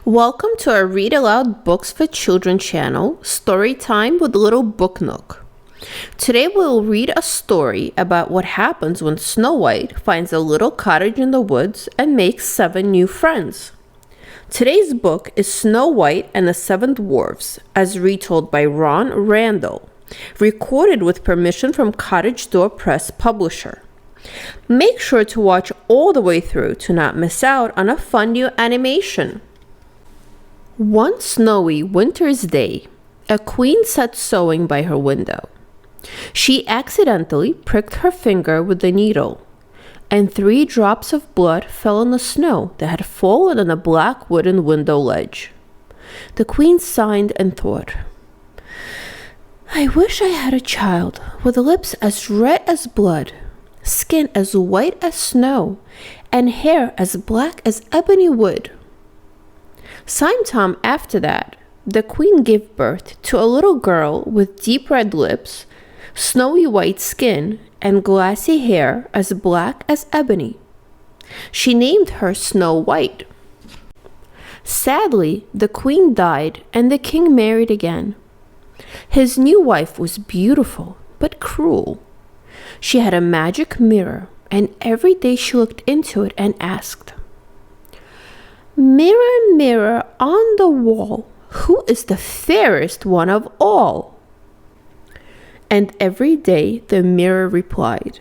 Welcome to our Read Aloud Books for Children channel, Storytime with Little Book Nook. Today we'll read a story about what happens when Snow White finds a little cottage in the woods and makes 7 new friends. Today's book is Snow White and the 7 Dwarfs, as retold by Ronne Randall, recorded with permission from Cottage Door Press Publisher. Make sure to watch all the way through to not miss out on a fun new animation. One snowy winter's day, a queen sat sewing by her window. She accidentally pricked her finger with the needle, and 3 drops of blood fell on the snow that had fallen on a black wooden window ledge. The queen sighed and thought, "I wish I had a child with lips as red as blood, skin as white as snow, and hair as black as ebony wood." Sometime after that, the queen gave birth to a little girl with deep red lips, snowy white skin, and glassy hair as black as ebony. She named her Snow White. Sadly, the queen died and the king married again. His new wife was beautiful but cruel. She had a magic mirror, and every day she looked into it and asked, "Mirror, mirror on the wall, who is the fairest one of all?" And every day the mirror replied,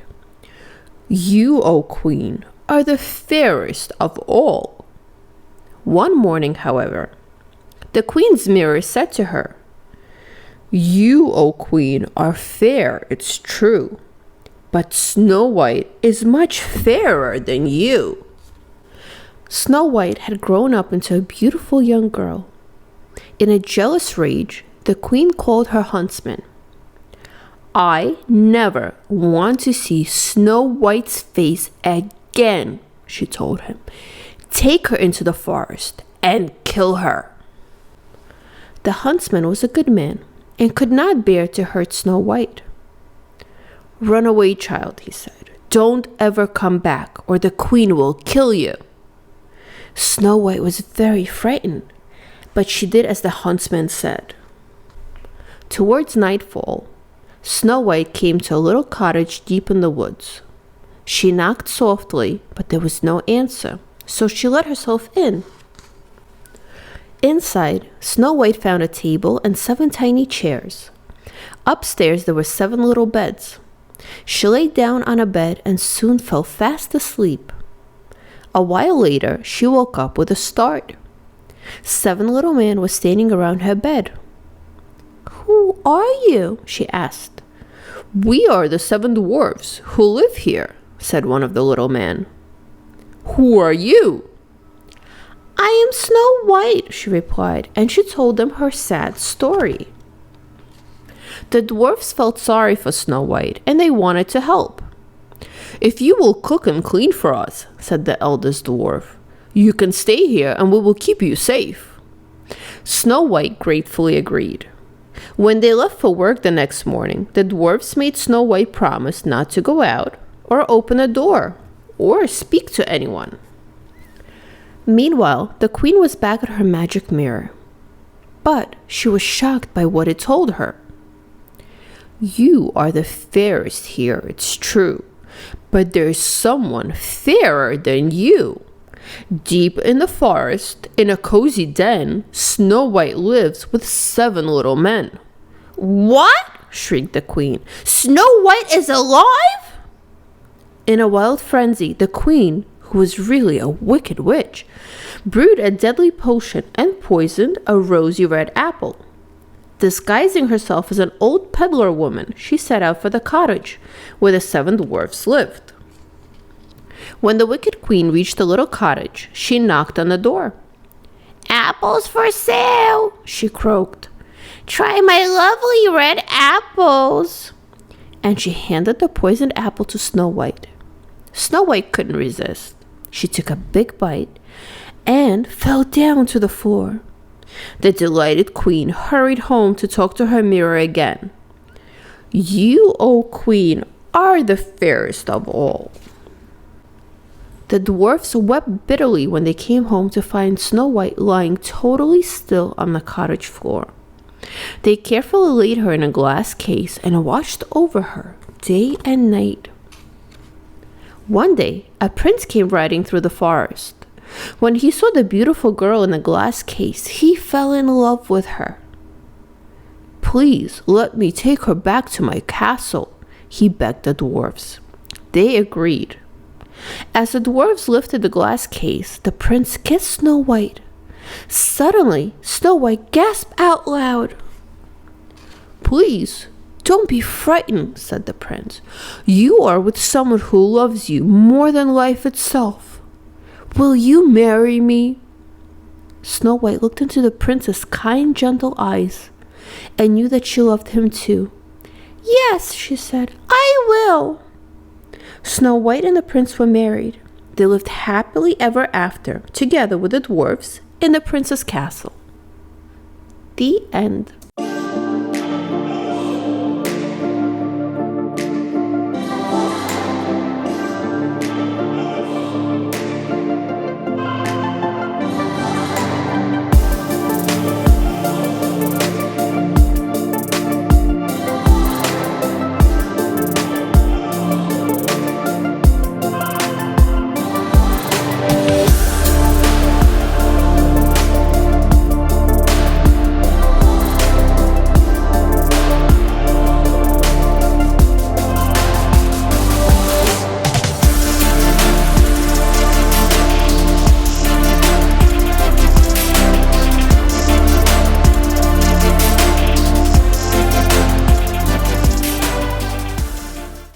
"You, O queen, are the fairest of all." One morning, however, the queen's mirror said to her, "You, O queen, are fair, it's true, but Snow White is much fairer than you." Snow White had grown up into a beautiful young girl. In a jealous rage, the queen called her huntsman. "I never want to see Snow White's face again," she told him. "Take her into the forest and kill her." The huntsman was a good man and could not bear to hurt Snow White. "Run away, child," he said. "Don't ever come back, or the queen will kill you." Snow White was very frightened, but she did as the huntsman said. Towards nightfall, Snow White came to a little cottage deep in the woods. She knocked softly, but there was no answer, so she let herself in. Inside, Snow White found a table and 7 tiny chairs. Upstairs there were 7 little beds. She lay down on a bed and soon fell fast asleep. A while later, she woke up with a start. 7 little men were standing around her bed. "Who are you?" she asked. "We are the 7 dwarfs who live here," said one of the little men. "Who are you?" "I am Snow White," she replied, and she told them her sad story. The dwarfs felt sorry for Snow White, and they wanted to help. "If you will cook and clean for us," said the eldest dwarf, "you can stay here and we will keep you safe." Snow White gratefully agreed. When they left for work the next morning, the dwarfs made Snow White promise not to go out or open a door or speak to anyone. Meanwhile, the queen was back at her magic mirror, but she was shocked by what it told her. "You are the fairest here, it's true, but there's someone fairer than you. Deep in the forest, in a cozy den, Snow White lives with 7 little men." "What?" shrieked the queen. "Snow White is alive?" In a wild frenzy, the queen, who was really a wicked witch, brewed a deadly potion and poisoned a rosy red apple. Disguising herself as an old peddler woman, she set out for the cottage where the 7 dwarfs lived. When the wicked queen reached the little cottage, she knocked on the door. "Apples for sale," she croaked. "Try my lovely red apples." And she handed the poisoned apple to Snow White. Snow White couldn't resist. She took a big bite and fell down to the floor. The delighted queen hurried home to talk to her mirror again. "You, O queen, are the fairest of all." The dwarfs wept bitterly when they came home to find Snow White lying totally still on the cottage floor. They carefully laid her in a glass case and watched over her day and night. One day, a prince came riding through the forest. When he saw the beautiful girl in the glass case, he fell in love with her. "Please let me take her back to my castle," he begged the dwarfs. They agreed. As the dwarfs lifted the glass case, the prince kissed Snow White. Suddenly, Snow White gasped out loud. "Please, don't be frightened," said the prince. "You are with someone who loves you more than life itself. Will you marry me?" Snow White looked into the prince's kind, gentle eyes and knew that she loved him too. "Yes," she said, "I will." Snow White and the prince were married. They lived happily ever after, together with the dwarfs, in the prince's castle. The end.